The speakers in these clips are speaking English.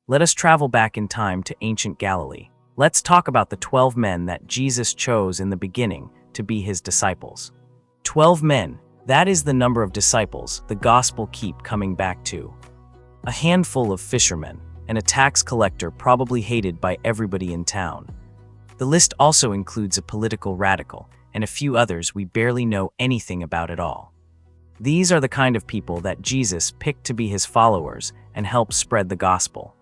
Let us travel back in time to ancient Galilee. Let's talk about the 12 men that Jesus chose in the beginning to be his disciples. 12 men, that is the number of disciples the gospel keep coming back to. A handful of fishermen, and a tax collector probably hated by everybody in town. The list also includes a political radical, and a few others we barely know anything about at all. These are the kind of people that Jesus picked to be his followers and help spread the gospel.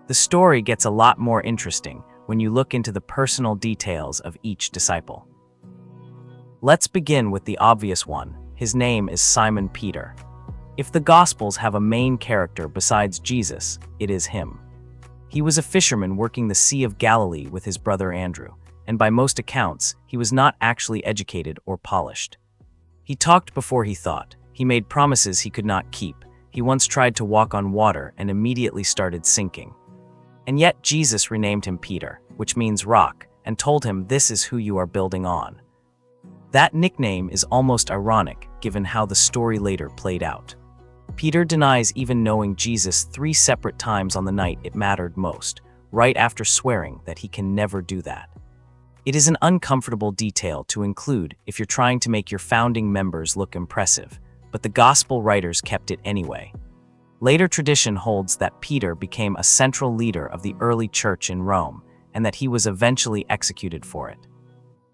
The story gets a lot more interesting when you look into the personal details of each disciple. Let's begin with the obvious one. His name is Simon Peter. If the Gospels have a main character besides Jesus, it is him. He was a fisherman working the Sea of Galilee with his brother Andrew, and by most accounts, he was not actually educated or polished. He talked before he thought. He made promises he could not keep. He once tried to walk on water and immediately started sinking. And yet Jesus renamed him Peter, which means rock, and told him this is who you are building on. That nickname is almost ironic given how the story later played out. Peter denies even knowing Jesus 3 separate times on the night it mattered most, right after swearing that he can never do that. It is an uncomfortable detail to include if you're trying to make your founding members look impressive, but the gospel writers kept it anyway. Later tradition holds that Peter became a central leader of the early church in Rome, and that he was eventually executed for it.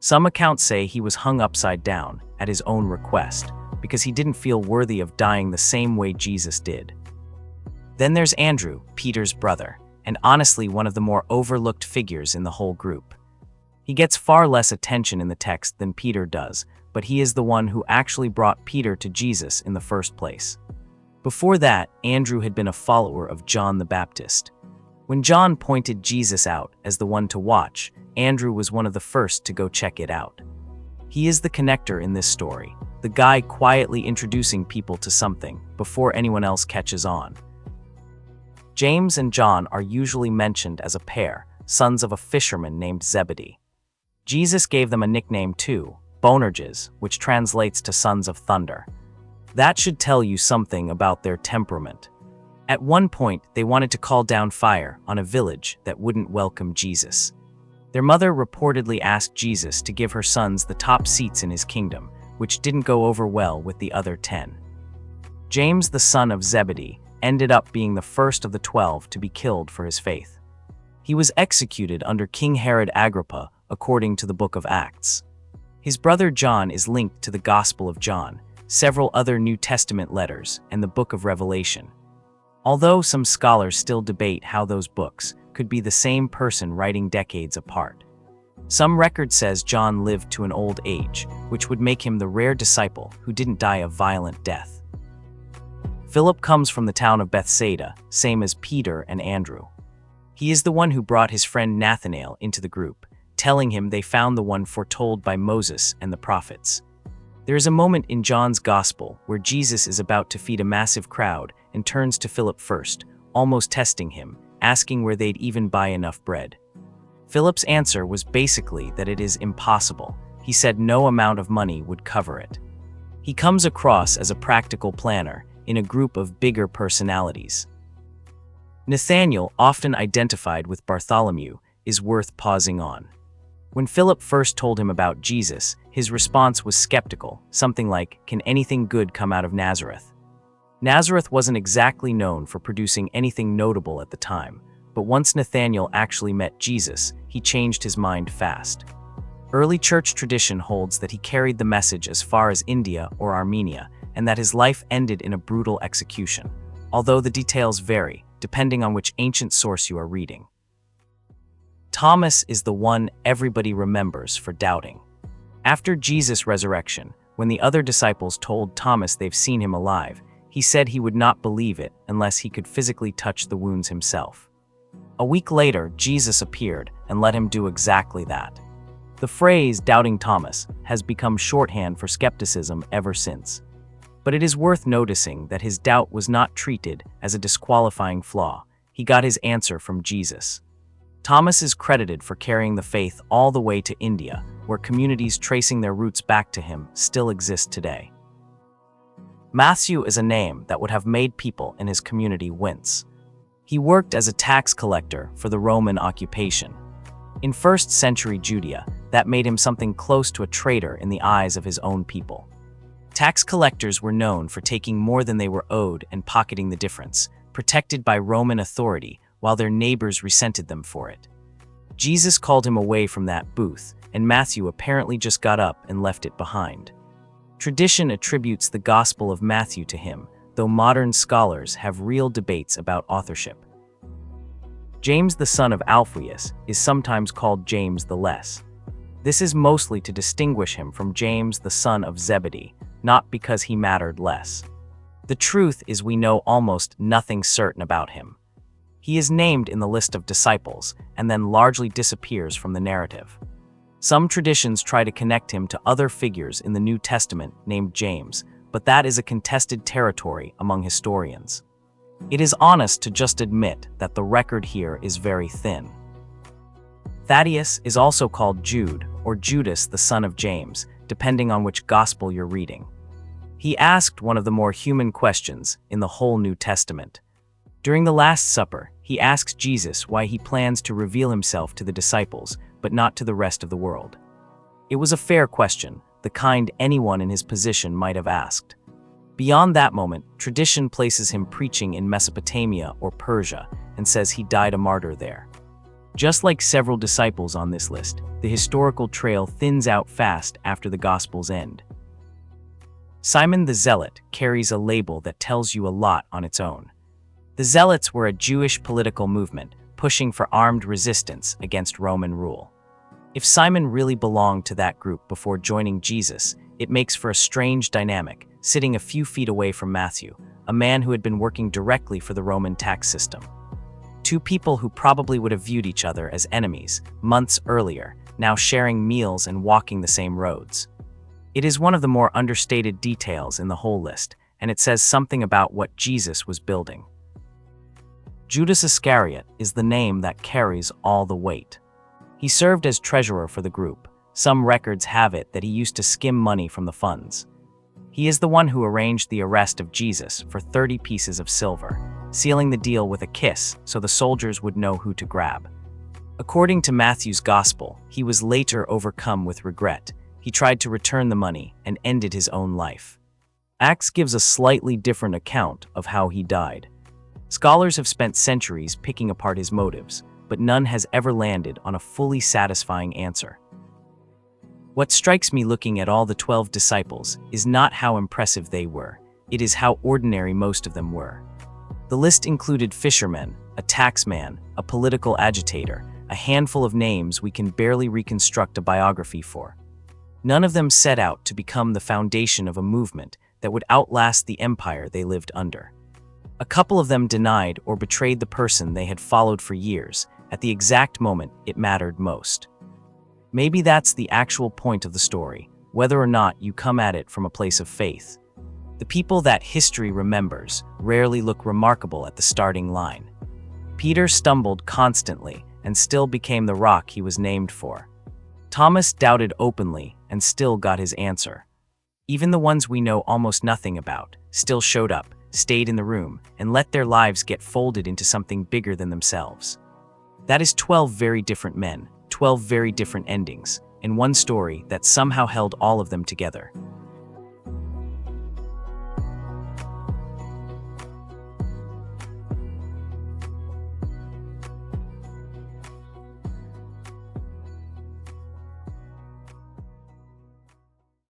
Some accounts say he was hung upside down at his own request, because he didn't feel worthy of dying the same way Jesus did. Then there's Andrew, Peter's brother, and honestly one of the more overlooked figures in the whole group. He gets far less attention in the text than Peter does, but he is the one who actually brought Peter to Jesus in the first place. Before that, Andrew had been a follower of John the Baptist. When John pointed Jesus out as the one to watch, Andrew was one of the first to go check it out. He is the connector in this story, the guy quietly introducing people to something before anyone else catches on. James and John are usually mentioned as a pair, sons of a fisherman named Zebedee. Jesus gave them a nickname too, Boanerges, which translates to sons of thunder. That should tell you something about their temperament. At one point, they wanted to call down fire on a village that wouldn't welcome Jesus. Their mother reportedly asked Jesus to give her sons the top seats in his kingdom, which didn't go over well with the other 10. James, the son of Zebedee, ended up being the first of the 12 to be killed for his faith. He was executed under King Herod Agrippa, according to the book of Acts. His brother John is linked to the Gospel of John, several other New Testament letters, and the book of Revelation. Although some scholars still debate how those books could be the same person writing decades apart. Some record says John lived to an old age, which would make him the rare disciple who didn't die a violent death. Philip comes from the town of Bethsaida, same as Peter and Andrew. He is the one who brought his friend Nathanael into the group, telling him they found the one foretold by Moses and the prophets. There is a moment in John's Gospel where Jesus is about to feed a massive crowd and turns to Philip first, almost testing him, asking where they'd even buy enough bread. Philip's answer was basically that it is impossible. He said no amount of money would cover it. He comes across as a practical planner in a group of bigger personalities. Nathanael, often identified with Bartholomew, is worth pausing on. When Philip first told him about Jesus, his response was skeptical, something like, "Can anything good come out of Nazareth?" Nazareth wasn't exactly known for producing anything notable at the time, but once Nathanael actually met Jesus, he changed his mind fast. Early church tradition holds that he carried the message as far as India or Armenia, and that his life ended in a brutal execution, although the details vary, depending on which ancient source you are reading. Thomas is the one everybody remembers for doubting. After Jesus' resurrection, when the other disciples told Thomas they've seen him alive, he said he would not believe it unless he could physically touch the wounds himself. A week later, Jesus appeared and let him do exactly that. The phrase "doubting Thomas" has become shorthand for skepticism ever since. But it is worth noticing that his doubt was not treated as a disqualifying flaw. He got his answer from Jesus. Thomas is credited for carrying the faith all the way to India, where communities tracing their roots back to him still exist today. Matthew is a name that would have made people in his community wince. He worked as a tax collector for the Roman occupation. In 1st century Judea, that made him something close to a traitor in the eyes of his own people. Tax collectors were known for taking more than they were owed and pocketing the difference, protected by Roman authority while their neighbors resented them for it. Jesus called him away from that booth, and Matthew apparently just got up and left it behind. Tradition attributes the Gospel of Matthew to him, though modern scholars have real debates about authorship. James the son of Alphaeus is sometimes called James the Less. This is mostly to distinguish him from James the son of Zebedee, not because he mattered less. The truth is we know almost nothing certain about him. He is named in the list of disciples and then largely disappears from the narrative. Some traditions try to connect him to other figures in the New Testament named James, but that is a contested territory among historians. It is honest to just admit that the record here is very thin. Thaddeus is also called Jude or Judas the son of James, depending on which gospel you're reading. He asked one of the more human questions in the whole New Testament. During the Last Supper, he asks Jesus why he plans to reveal himself to the disciples, but not to the rest of the world. It was a fair question, the kind anyone in his position might have asked. Beyond that moment, tradition places him preaching in Mesopotamia or Persia and says he died a martyr there. Just like several disciples on this list, the historical trail thins out fast after the Gospels end. Simon the Zealot carries a label that tells you a lot on its own. The Zealots were a Jewish political movement pushing for armed resistance against Roman rule. If Simon really belonged to that group before joining Jesus, it makes for a strange dynamic, sitting a few feet away from Matthew, a man who had been working directly for the Roman tax system. Two people who probably would have viewed each other as enemies months earlier, now sharing meals and walking the same roads. It is one of the more understated details in the whole list, and it says something about what Jesus was building. Judas Iscariot is the name that carries all the weight. He served as treasurer for the group. Some records have it that he used to skim money from the funds. He is the one who arranged the arrest of Jesus for 30 pieces of silver, sealing the deal with a kiss so the soldiers would know who to grab. According to Matthew's Gospel, he was later overcome with regret. He tried to return the money and ended his own life. Acts gives a slightly different account of how he died. Scholars have spent centuries picking apart his motives, but none has ever landed on a fully satisfying answer. What strikes me looking at all the 12 disciples is not how impressive they were, it is how ordinary most of them were. The list included fishermen, a taxman, a political agitator, a handful of names we can barely reconstruct a biography for. None of them set out to become the foundation of a movement that would outlast the empire they lived under. A couple of them denied or betrayed the person they had followed for years, at the exact moment it mattered most. Maybe that's the actual point of the story, whether or not you come at it from a place of faith. The people that history remembers rarely look remarkable at the starting line. Peter stumbled constantly and still became the rock he was named for. Thomas doubted openly and still got his answer. Even the ones we know almost nothing about still showed up, stayed in the room, and let their lives get folded into something bigger than themselves. That is 12 very different men, 12 very different endings, and one story that somehow held all of them together.